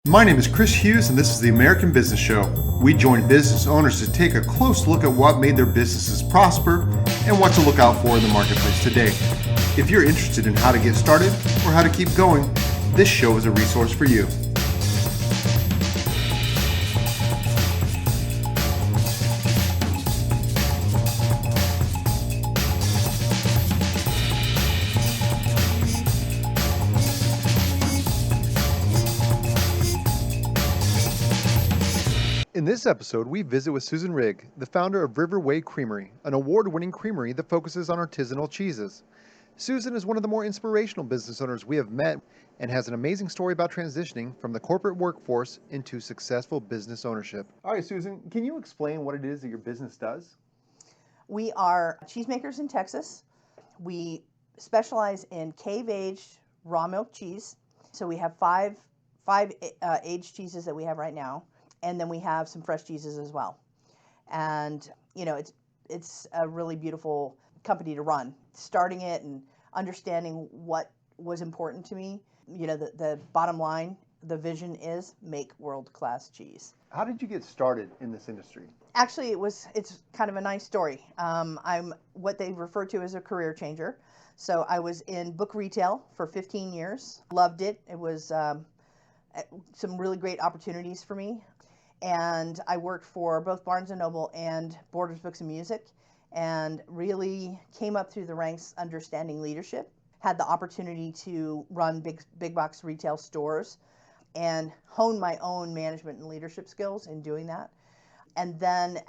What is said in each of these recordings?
My name is Chris Hughes, and this is the American Business Show. We join business owners to take a close look at what made their businesses prosper and what to look out for in the marketplace today. If you're interested in how to get started or how to keep going, this show is a resource for you. In this episode, we visit with Susan Rigg, the founder of Whey Creamery, an award-winning creamery that focuses on artisanal cheeses. Susan is one of the more inspirational business owners we have met and has an amazing story about transitioning from the corporate workforce into successful business ownership. All right, Susan, can you explain what it is that your business does? We are cheesemakers in Texas. We specialize in cave-aged raw milk cheese. So we have five aged cheeses that we have right now. And then we have some fresh cheeses as well. And, you know, it's a really beautiful company to run. Starting it and understanding what was important to me, you know, the bottom line, the vision is make world-class cheese. How did you get started in this industry? Actually, it's kind of a nice story. I'm what they refer to as a career changer. So I was in book retail for 15 years. Loved it. It was some really great opportunities for me. And I worked for both Barnes & Noble and Borders Books and Music, and really came up through the ranks understanding leadership. Had the opportunity to run big box retail stores and hone my own management and leadership skills in doing that. And then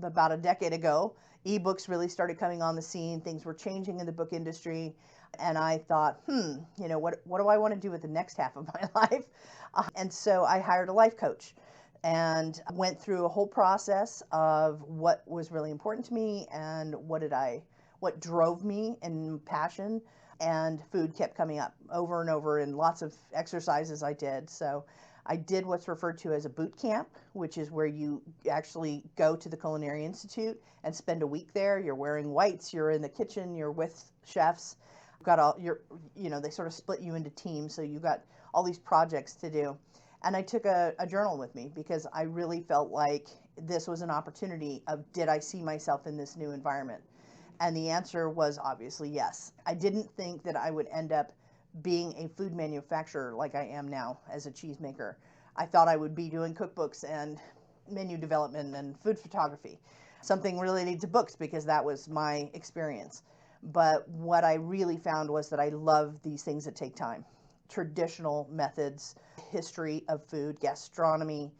about a decade ago, ebooks really started coming on the scene. Things were changing in the book industry. And I thought, what do I want to do with the next half of my life? And so I hired a life coach and went through a whole process of what was really important to me and what drove me and passion. And food kept coming up over and over in lots of exercises I did. So I did what's referred to as a boot camp, which is where you actually go to the Culinary Institute and spend a week there. You're wearing whites, you're in the kitchen, you're with chefs. They sort of split you into teams, so you got all these projects to do. And I took a journal with me because I really felt like this was an opportunity of, did I see myself in this new environment? And the answer was obviously yes. I didn't think that I would end up being a food manufacturer like I am now as a cheesemaker. I thought I would be doing cookbooks and menu development and food photography, something related to books because that was my experience. But what I really found was that I love these things that take time. Traditional methods, history of food, gastronomy,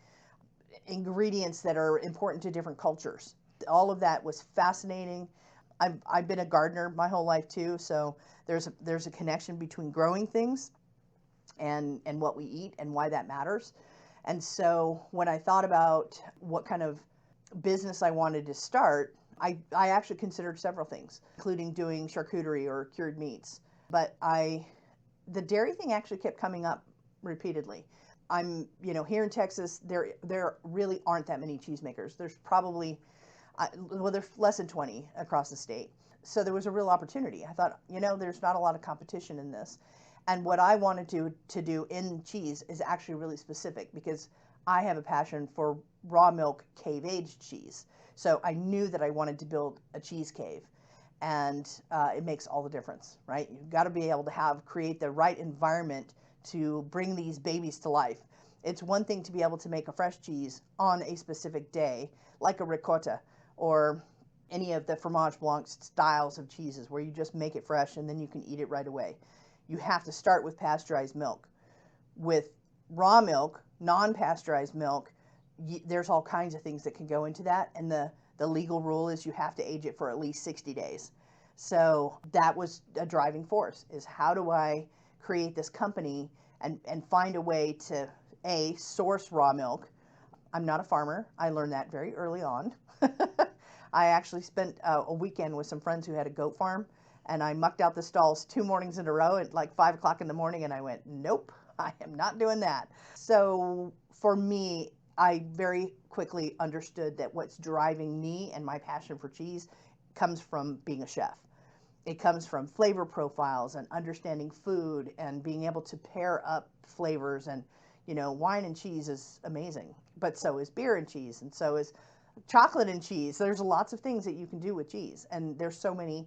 ingredients that are important to different cultures. All of that was fascinating. I've been a gardener my whole life too, so there's a connection between growing things and what we eat and why that matters. And so when I thought about what kind of business I wanted to start, I actually considered several things, including doing charcuterie or cured meats. But the dairy thing actually kept coming up repeatedly. I'm, here in Texas, there really aren't that many cheesemakers. There's probably, there's less than 20 across the state. So there was a real opportunity. I thought, there's not a lot of competition in this. And what I wanted to do in cheese is actually really specific because I have a passion for raw milk cave-aged cheese. So I knew that I wanted to build a cheese cave, and it makes all the difference, right? You've got to be able to create the right environment to bring these babies to life. It's one thing to be able to make a fresh cheese on a specific day, like a ricotta or any of the fromage blanc styles of cheeses where you just make it fresh and then you can eat it right away. You have to start with pasteurized milk. With raw milk, non-pasteurized milk, there's all kinds of things that can go into that, and the legal rule is you have to age it for at least 60 days. So that was a driving force, is how do I create this company and find a way to, source raw milk. I'm not a farmer. I learned that very early on. I actually spent a weekend with some friends who had a goat farm, and I mucked out the stalls 2 mornings in a row at like 5 o'clock in the morning, and I went, nope, I am not doing that. So for me, I very quickly understood that what's driving me and my passion for cheese comes from being a chef. It comes from flavor profiles and understanding food and being able to pair up flavors and Wine and cheese is amazing, but so is beer and cheese, and so is chocolate and cheese. There's lots of things that you can do with cheese, and there's so many,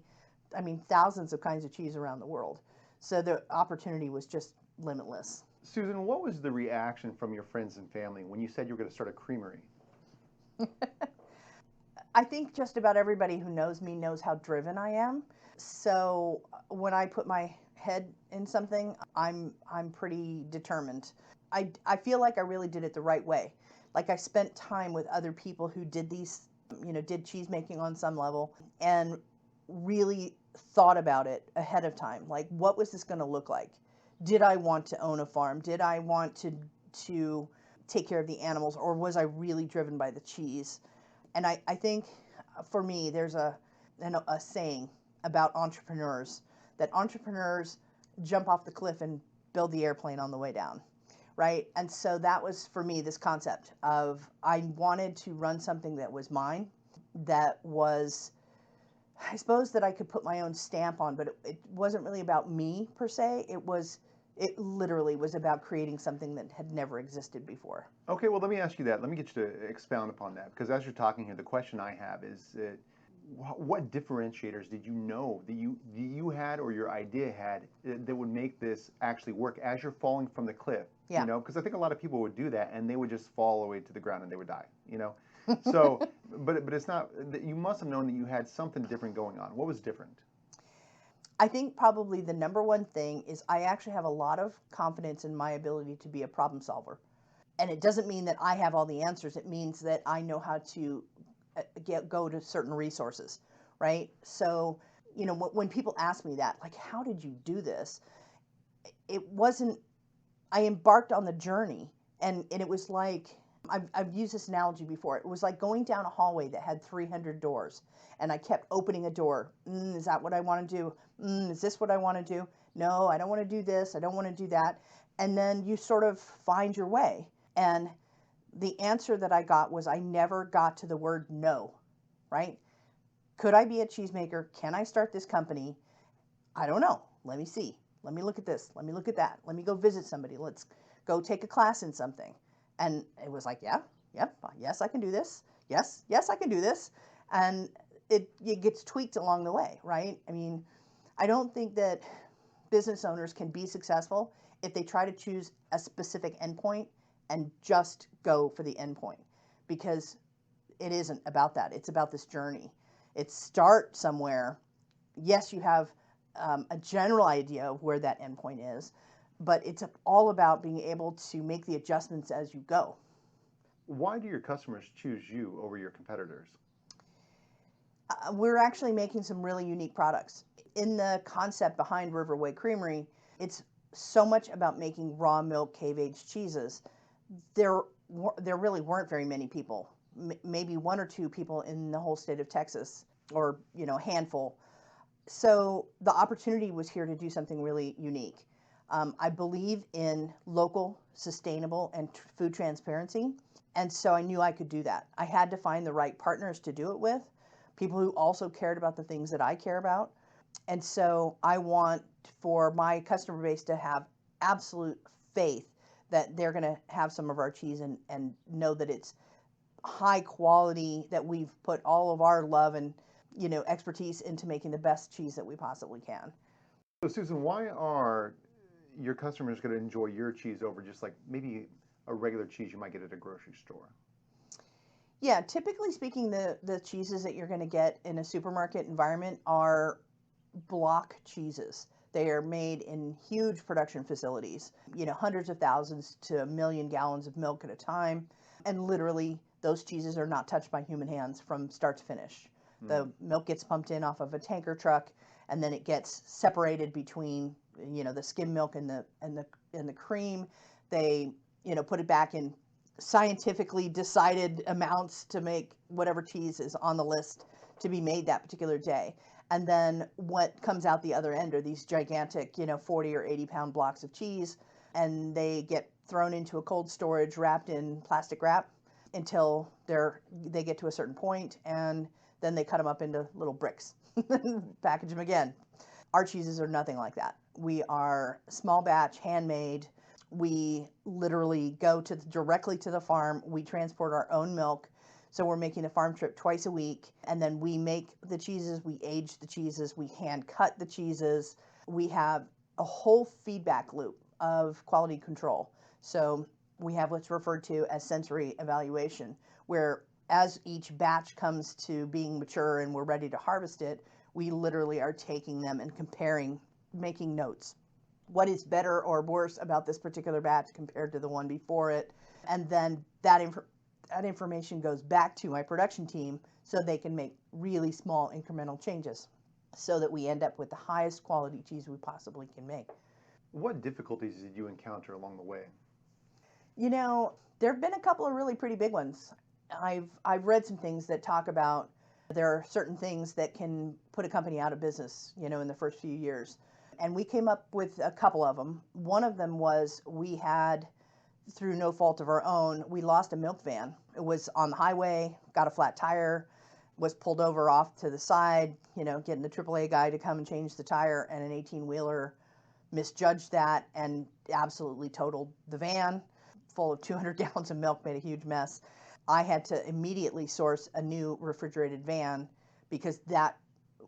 thousands of kinds of cheese around the world. So the opportunity was just limitless. Susan, what was the reaction from your friends and family when you said you were going to start a creamery? I think just about everybody who knows me knows how driven I am. So when I put my head in something, I'm pretty determined. I feel like I really did it the right way. Like I spent time with other people who did did cheese making on some level and really thought about it ahead of time. Like, what was this going to look like? Did I want to own a farm? Did I want to take care of the animals, or was I really driven by the cheese? And I think for me, there's a saying about entrepreneurs, that entrepreneurs jump off the cliff and build the airplane on the way down, right? And so that was for me this concept of I wanted to run something that was mine, that was, I suppose, that I could put my own stamp on, but it wasn't really about me per se. It literally was about creating something that had never existed before. Okay, well, let me ask you that. Let me get you to expound upon that, because as you're talking here, the question I have is, what differentiators did you know that you had or your idea had that would make this actually work as you're falling from the cliff? Yeah. Because I think a lot of people would do that and they would just fall all the way to the ground and they would die. So, but it's not. You must have known that you had something different going on. What was different? I think probably the number one thing is I actually have a lot of confidence in my ability to be a problem solver. And it doesn't mean that I have all the answers. It means that I know how to go to certain resources, right? So, when people ask me that, like, how did you do this? It wasn't, I embarked on the journey, and it was like, I've used this analogy before. It was like going down a hallway that had 300 doors, and I kept opening a door. Is that what I want to do? Is this what I want to do? No, I don't want to do this. I don't want to do that. And then you sort of find your way. And the answer that I got was I never got to the word no, right? Could I be a cheesemaker? Can I start this company? I don't know. Let me see. Let me look at this. Let me look at that. Let me go visit somebody. Let's go take a class in something. And it was like, yes, I can do this. Yes, I can do this. And it gets tweaked along the way, right? I don't think that business owners can be successful if they try to choose a specific endpoint and just go for the endpoint, because it isn't about that. It's about this journey. It's start somewhere. Yes, you have a general idea of where that endpoint is, but it's all about being able to make the adjustments as you go. Why do your customers choose you over your competitors? We're actually making some really unique products. In the concept behind Whey Creamery, it's so much about making raw milk cave-aged cheeses. There really weren't very many people, maybe one or two people in the whole state of Texas, or a handful. So the opportunity was here to do something really unique. I believe in local, sustainable, and food transparency, and so I knew I could do that. I had to find the right partners to do it with, people who also cared about the things that I care about. And so I want for my customer base to have absolute faith that they're going to have some of our cheese and know that it's high quality, that we've put all of our love and expertise into making the best cheese that we possibly can. So Susan, why are your customers going to enjoy your cheese over just like maybe a regular cheese you might get at a grocery store? Yeah, typically speaking, the cheeses that you're going to get in a supermarket environment are block cheeses. They are made in huge production facilities, hundreds of thousands to 1 million gallons of milk at a time. And literally, those cheeses are not touched by human hands from start to finish. The milk gets pumped in off of a tanker truck, and then it gets separated between, the skim milk and the cream. They, put it back in scientifically decided amounts to make whatever cheese is on the list to be made that particular day. And then what comes out the other end are these gigantic, 40 or 80 pound blocks of cheese, and they get thrown into a cold storage wrapped in plastic wrap until they get to a certain point, and then they cut them up into little bricks and package them again. Our cheeses are nothing like that. We are small batch, handmade. We literally go directly to the farm. We transport our own milk. So we're making a farm trip twice a week. And then we make the cheeses, we age the cheeses, we hand cut the cheeses. We have a whole feedback loop of quality control. So we have what's referred to as sensory evaluation, where as each batch comes to being mature and we're ready to harvest it, we literally are taking them and comparing, making notes. What is better or worse about this particular batch compared to the one before it? And then that information goes back to my production team so they can make really small incremental changes so that we end up with the highest quality cheese we possibly can make. What difficulties did you encounter along the way? You know, there have been a couple of really pretty big ones. I've read some things that talk about there are certain things that can put a company out of business, you know, in the first few years. And we came up with a couple of them. One of them was we had, through no fault of our own, we lost a milk van. It was on the highway, got a flat tire, was pulled over off to the side, you know, getting the AAA guy to come and change the tire, and an 18-wheeler misjudged that and absolutely totaled the van, full of 200 gallons of milk, made a huge mess. I had to immediately source a new refrigerated van because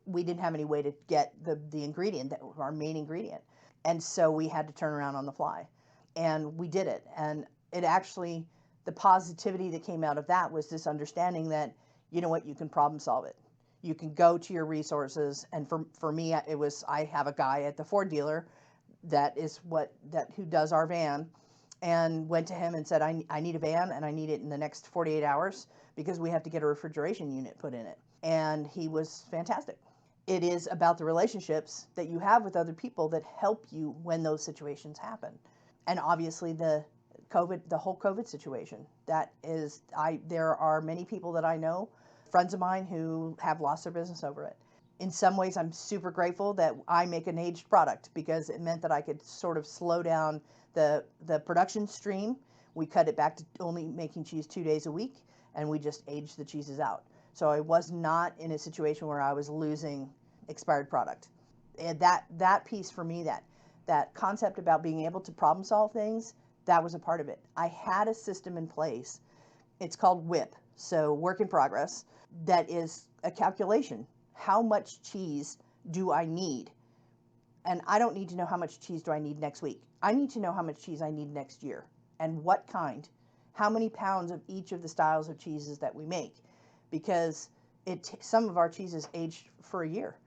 we didn't have any way to get the ingredient, that our main ingredient. And so we had to turn around on the fly. And we did it. And it actually, the positivity that came out of that was this understanding that, you know what, you can problem solve it. You can go to your resources. And for me, it was, I have a guy at the Ford dealer who does our van, and went to him and said, I need a van and I need it in the next 48 hours because we have to get a refrigeration unit put in it. And he was fantastic. It is about the relationships that you have with other people that help you when those situations happen. And obviously the whole COVID situation, there are many people that I know, friends of mine, who have lost their business over it. In some ways, I'm super grateful that I make an aged product because it meant that I could sort of slow down the production stream. We cut it back to only making cheese 2 days a week, and we just aged the cheeses out. So I was not in a situation where I was losing expired product. And that piece for me, that concept about being able to problem solve things, that was a part of it. I had a system in place. It's called WIP, so work in progress, that is a calculation. How much cheese do I need? And I don't need to know how much cheese do I need next week. I need to know how much cheese I need next year and what kind, how many pounds of each of the styles of cheeses that we make, because some of our cheeses age for a year,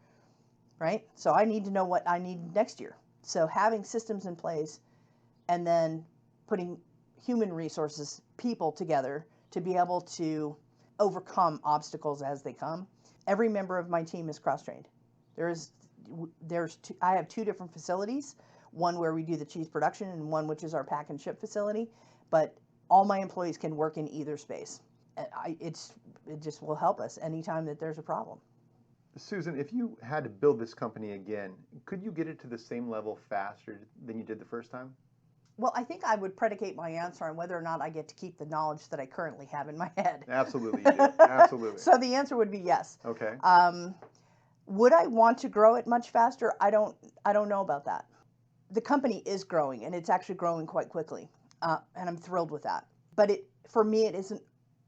right? So I need to know what I need next year. So having systems in place and then putting human resources, people together to be able to overcome obstacles as they come. Every member of my team is cross-trained. I have two different facilities, one where we do the cheese production and one which is our pack and ship facility, but all my employees can work in either space. It just will help us anytime that there's a problem. Susan, if you had to build this company again, could you get it to the same level faster than you did the first time? Well, I think I would predicate my answer on whether or not I get to keep the knowledge that I currently have in my head. Absolutely, you do. Absolutely. So the answer would be yes. Okay. Would I want to grow it much faster? I don't know about that. The company is growing, and it's actually growing quite quickly, and I'm thrilled with that. But for me, it isn't.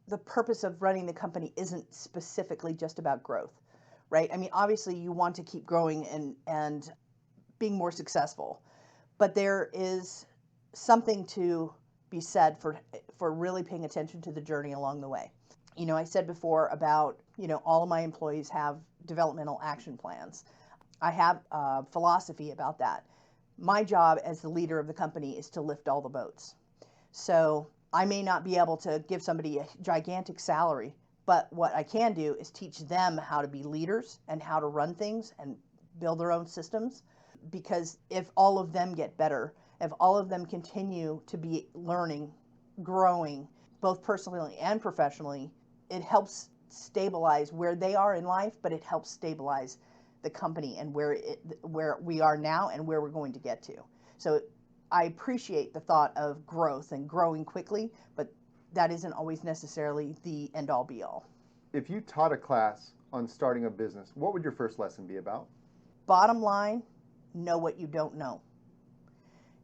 The purpose of running the company isn't specifically just about growth, right? I mean, obviously, you want to keep growing and being more successful, but there is something to be said for really paying attention to the journey along the way. You know, I said before about, all of my employees have developmental action plans. I have a philosophy about that. My job as the leader of the company is to lift all the boats. So I may not be able to give somebody a gigantic salary, but what I can do is teach them how to be leaders and how to run things and build their own systems. Because if all of them get better, if all of them continue to be learning, growing, both personally and professionally, it helps stabilize where they are in life, but it helps stabilize the company and where we are now and where we're going to get to. So I appreciate the thought of growth and growing quickly, but that isn't always necessarily the end-all be-all. If you taught a class on starting a business, what would your first lesson be about? Bottom line, know what you don't know.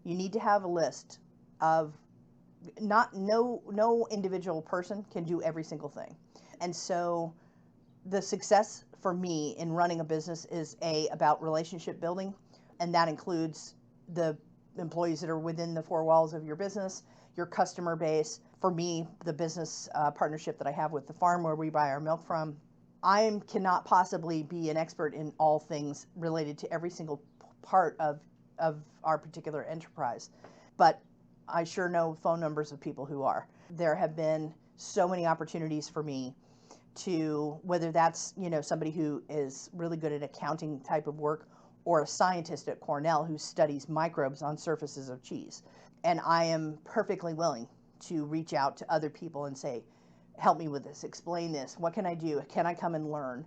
You need to have a list of no individual person can do every single thing. And so the success for me in running a business is about relationship building, and that includes the employees that are within the four walls of your business, your customer base. For me, the business partnership that I have with the farm where we buy our milk from, I cannot possibly be an expert in all things related to every single part of our particular enterprise, but I sure know phone numbers of people who are. There have been so many opportunities for me to, whether that's, somebody who is really good at accounting type of work, or a scientist at Cornell who studies microbes on surfaces of cheese. And I am perfectly willing to reach out to other people and say, help me with this, explain this, what can I do? Can I come and learn?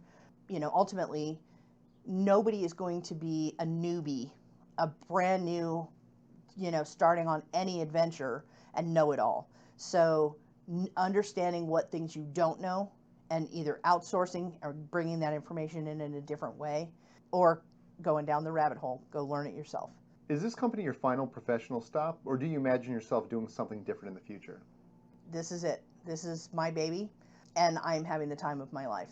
Ultimately, nobody is going to be a newbie, a brand new, starting on any adventure and know it all. So understanding what things you don't know and either outsourcing or bringing that information in a different way, or going down the rabbit hole, go learn it yourself. Is this company your final professional stop, or do you imagine yourself doing something different in the future? This is it. This is my baby, and I'm having the time of my life.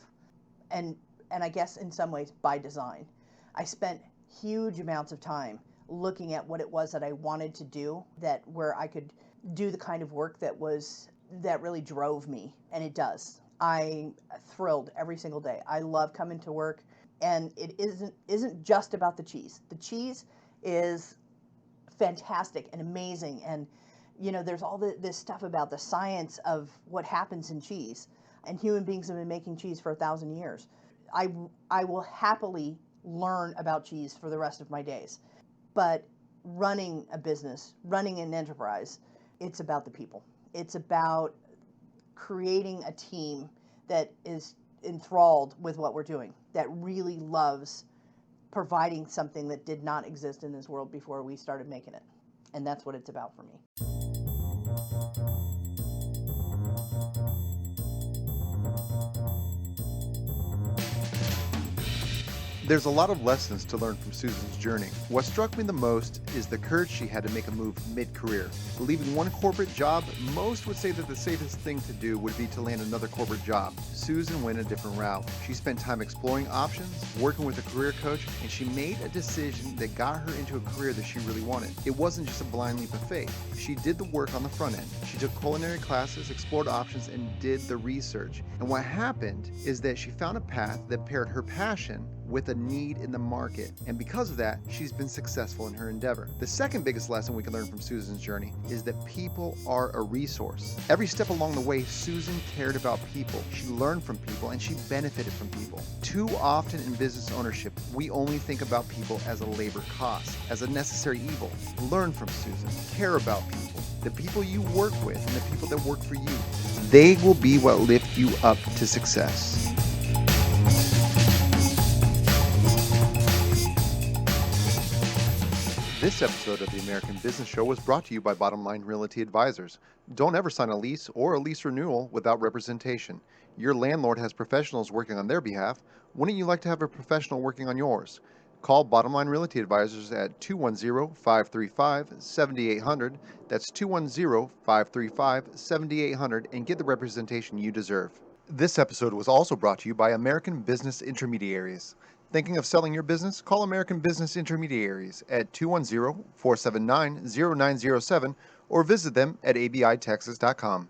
And I guess in some ways by design. I spent huge amounts of time looking at what it was that I wanted to do, where I could do the kind of work that really drove me, and it does. I'm thrilled every single day. I love coming to work, and it isn't just about the cheese. The cheese is fantastic and amazing, and there's all this stuff about the science of what happens in cheese, and human beings have been making cheese for 1,000 years. I will happily learn about cheese for the rest of my days, but running a business, running an enterprise, it's about the people. It's about creating a team that is enthralled with what we're doing, that really loves providing something that did not exist in this world before we started making it. And that's what it's about for me. There's a lot of lessons to learn from Susan's journey. What struck me the most is the courage she had to make a move mid-career. Leaving one corporate job, most would say that the safest thing to do would be to land another corporate job. Susan went a different route. She spent time exploring options, working with a career coach, and she made a decision that got her into a career that she really wanted. It wasn't just a blind leap of faith. She did the work on the front end. She took culinary classes, explored options, and did the research. And what happened is that she found a path that paired her passion with a need in the market, and because of that, she's been successful in her endeavor. The second biggest lesson we can learn from Susan's journey is that people are a resource. Every step along the way, Susan cared about people. She learned from people, and she benefited from people. Too often in business ownership, we only think about people as a labor cost, as a necessary evil. Learn from Susan. Care about people. The people you work with and the people that work for you, they will be what lift you up to success. This episode of the American Business Show was brought to you by Bottom Line Realty Advisors. Don't ever sign a lease or a lease renewal without representation. Your landlord has professionals working on their behalf. Wouldn't you like to have a professional working on yours? Call Bottom Line Realty Advisors at 210-535-7800. That's 210-535-7800 and get the representation you deserve. This episode was also brought to you by American Business Intermediaries. Thinking of selling your business? Call American Business Intermediaries at 210-479-0907 or visit them at abitexas.com.